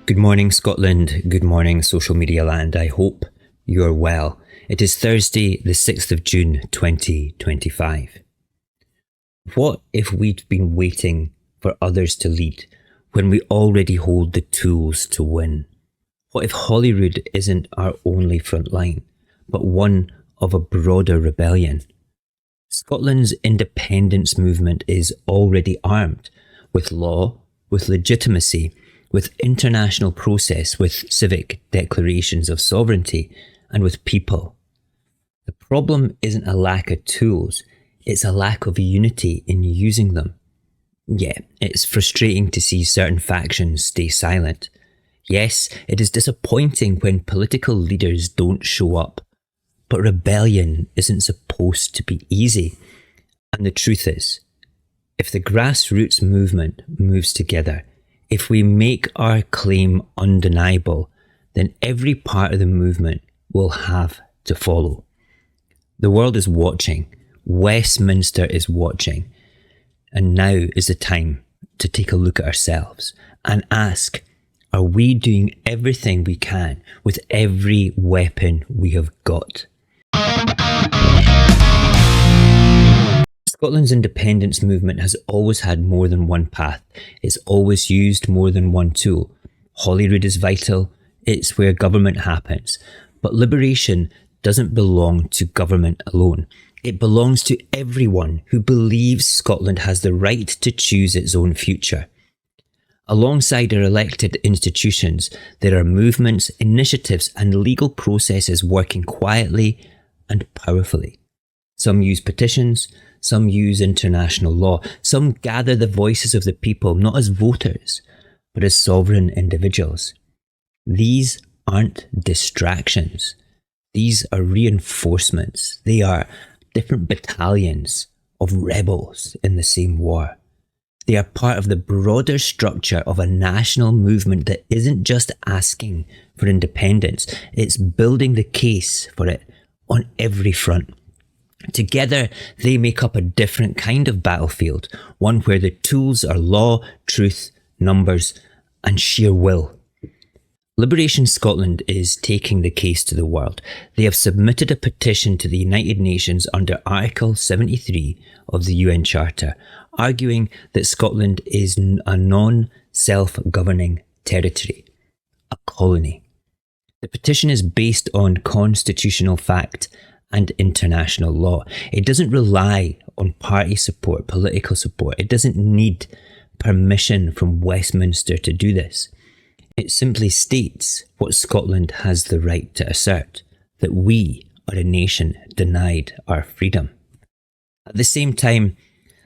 Good morning, Scotland. Good morning, social media land. I hope you're well. It is Thursday, the 6th of June, 2025. What if we'd been waiting for others to lead when we already hold the tools to win? What if Holyrood isn't our only front line, but one of a broader rebellion? Scotland's independence movement is already armed with law, with legitimacy, with international process, with civic declarations of sovereignty, and with people. The problem isn't a lack of tools, it's a lack of unity in using them. Yeah, it's frustrating to see certain factions stay silent. Yes, it is disappointing when political leaders don't show up. But rebellion isn't supposed to be easy. And the truth is, if the grassroots movement moves together, if we make our claim undeniable, then every part of the movement will have to follow. The world is watching. Westminster is watching. And now is the time to take a look at ourselves and ask, are we doing everything we can with every weapon we have got? Scotland's independence movement has always had more than one path. It's always used more than one tool. Holyrood is vital. It's where government happens. But liberation doesn't belong to government alone. It belongs to everyone who believes Scotland has the right to choose its own future. Alongside our elected institutions, there are movements, initiatives and legal processes working quietly and powerfully. Some use petitions, some use international law, some gather the voices of the people not as voters, but as sovereign individuals. These aren't distractions. These are reinforcements. They are different battalions of rebels in the same war. They are part of the broader structure of a national movement that isn't just asking for independence, it's building the case for it on every front. Together, they make up a different kind of battlefield, one where the tools are law, truth, numbers, and sheer will. Liberation Scotland is taking the case to the world. They have submitted a petition to the United Nations under Article 73 of the UN Charter, arguing that Scotland is a non-self-governing territory, a colony. The petition is based on constitutional fact and international law. It doesn't rely on party support, political support. It doesn't need permission from Westminster to do this. It simply states what Scotland has the right to assert, that we are a nation denied our freedom. At the same time,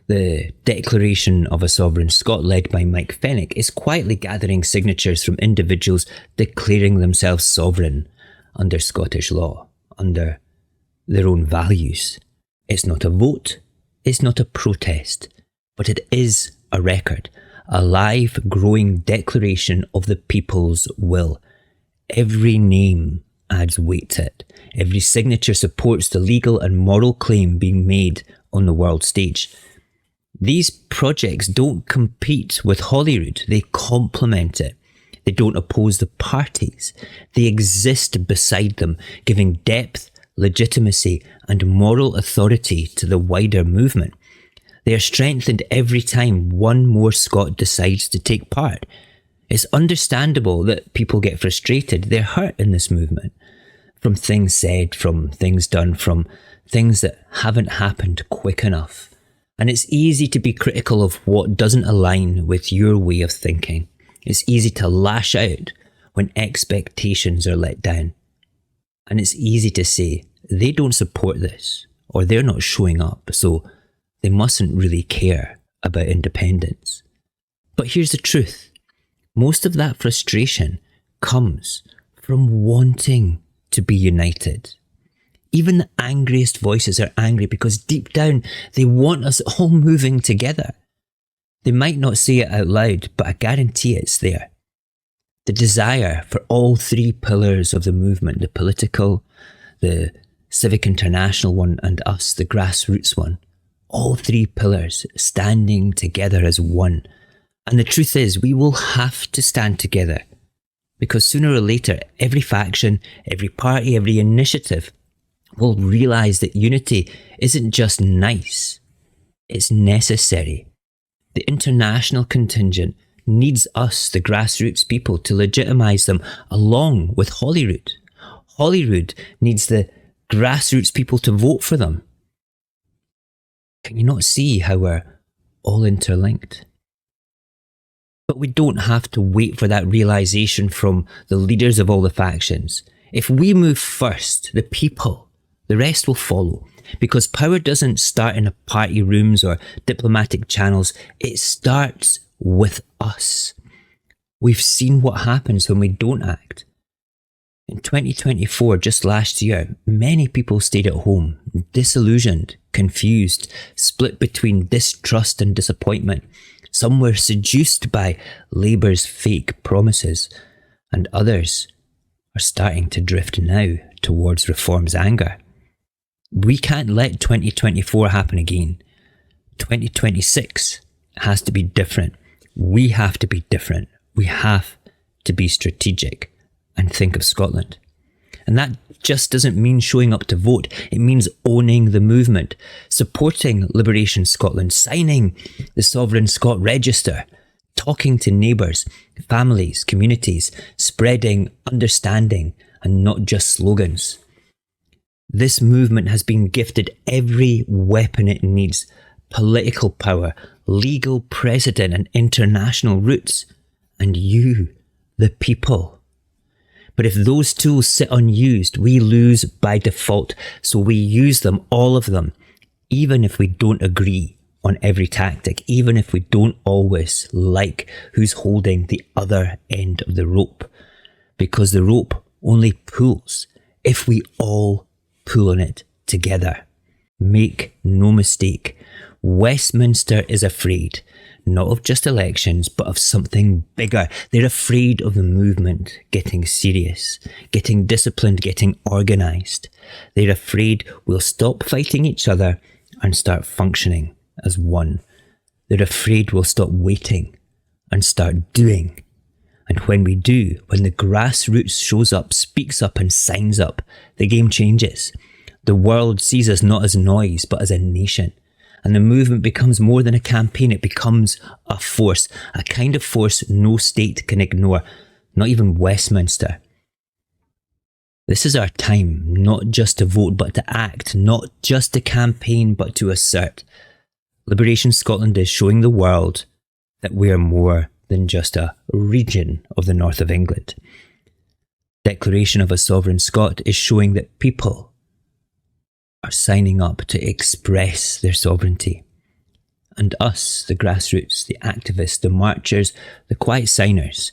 the Declaration of a Sovereign Scot, led by Mike Fenwick, is quietly gathering signatures from individuals declaring themselves sovereign under Scottish law, under their own values. It's not a vote, it's not a protest, but it is a record, a live, growing declaration of the people's will. Every name adds weight to it. Every signature supports the legal and moral claim being made on the world stage. These projects don't compete with Holyrood, they complement it. They don't oppose the parties, they exist beside them, giving depth, legitimacy and moral authority to the wider movement. They are strengthened every time one more Scot decides to take part. It's understandable that people get frustrated. They're hurt in this movement. From things said, from things done, from things that haven't happened quick enough. And it's easy to be critical of what doesn't align with your way of thinking. It's easy to lash out when expectations are let down. And it's easy to say, they don't support this, or they're not showing up, so they mustn't really care about independence. But here's the truth. Most of that frustration comes from wanting to be united. Even the angriest voices are angry because deep down they want us all moving together. They might not say it out loud, but I guarantee it's there. The desire for all three pillars of the movement, the political, the civic international one, and us, the grassroots one, all three pillars standing together as one. And the truth is, we will have to stand together Because sooner or later, every faction, every party, every initiative will realise that unity isn't just nice, it's necessary. The international contingent needs us, the grassroots people, to legitimise them along with Holyrood. Holyrood needs the grassroots people to vote for them. Can you not see how we're all interlinked? But we don't have to wait for that realisation from the leaders of all the factions. If we move first, the people, the rest will follow. Because power doesn't start in party rooms or diplomatic channels, it starts with us. We've seen what happens when we don't act. In 2024, just last year, many people stayed at home, disillusioned, confused, split between distrust and disappointment. Some were seduced by Labour's fake promises, and others are starting to drift now towards Reform's anger. We can't let 2024 happen again. 2026 has to be different. We have to be different. We have to be strategic and think of Scotland. And that just doesn't mean showing up to vote. It means owning the movement, supporting Liberation Scotland, signing the Sovereign Scot Register, talking to neighbours, families, communities, spreading understanding and not just slogans. This movement has been gifted every weapon it needs: political power, legal precedent and international roots. And you, the people. But if those tools sit unused, we lose by default. So we use them, all of them, even if we don't agree on every tactic, even if we don't always like who's holding the other end of the rope. Because the rope only pulls if we all pull on it together. Make no mistake, Westminster is afraid, not of just elections, but of something bigger. They're afraid of the movement getting serious, getting disciplined, getting organised. They're afraid we'll stop fighting each other and start functioning as one. They're afraid we'll stop waiting and start doing. And when we do, when the grassroots shows up, speaks up and signs up, the game changes. The world sees us not as noise, but as a nation. And the movement becomes more than a campaign, it becomes a force, a kind of force no state can ignore, not even Westminster. This is our time, not just to vote, but to act, not just to campaign, but to assert. Liberation Scotland is showing the world that we are more than just a region of the north of England. Declaration of a Sovereign Scot is showing that people are signing up to express their sovereignty. And us, the grassroots, the activists, the marchers, the quiet signers,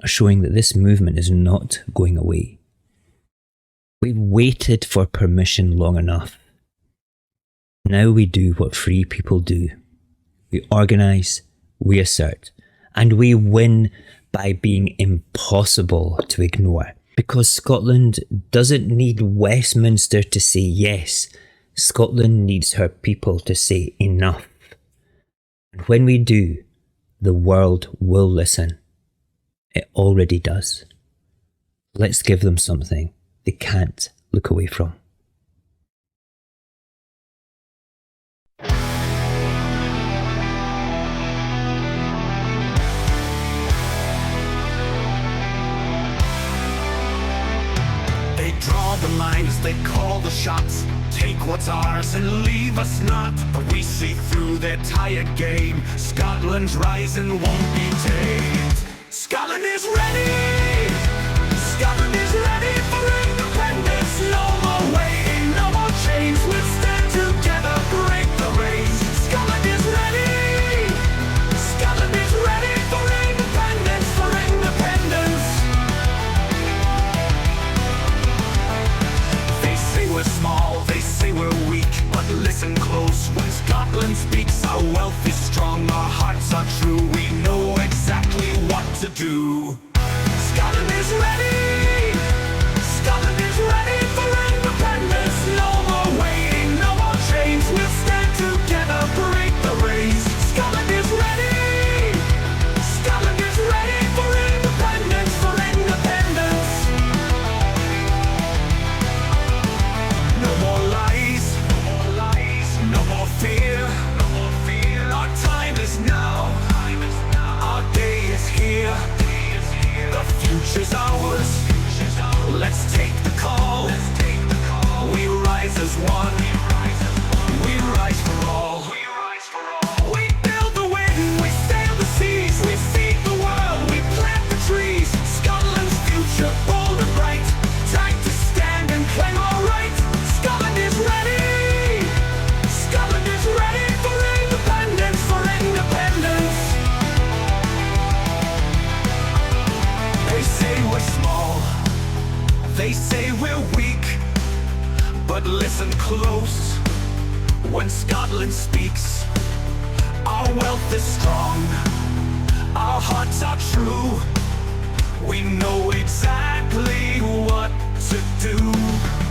are showing that this movement is not going away. We've waited for permission long enough. Now we do what free people do. We organise, we assert, and we win by being impossible to ignore. Because Scotland doesn't need Westminster to say yes. Scotland needs her people to say enough. And when we do, the world will listen. It already does. Let's give them something they can't look away from. Draw the lines, they call the shots. Take what's ours and leave us not. But we see through their tired game. Scotland's rising won't be tamed. Scotland is ready. Scotland is ready for independence. No more waiting, no more chains. We'll stand together, break the reins. Scotland is ready. Scotland is ready for independence, for independence. We're small, they say we're weak, but listen close. When Scotland speaks, our wealth is strong, our hearts are true. We know exactly what to do. Scotland is ready. Scotland is ready for independence. No more waiting, no more chains. We'll stand together, break the reins. Scotland is ready. Scotland is ready for independence, for independence. one. We rise for all. We build the wind, we sail the seas, we feed the world, we plant the trees. Scotland's future, bold and bright, time to stand and claim our right. Scotland is ready. Scotland is ready for independence, for independence. They say we're small, they say we're weak, but listen close when Scotland speaks. Our wealth is strong, our hearts are true. We know exactly what to do.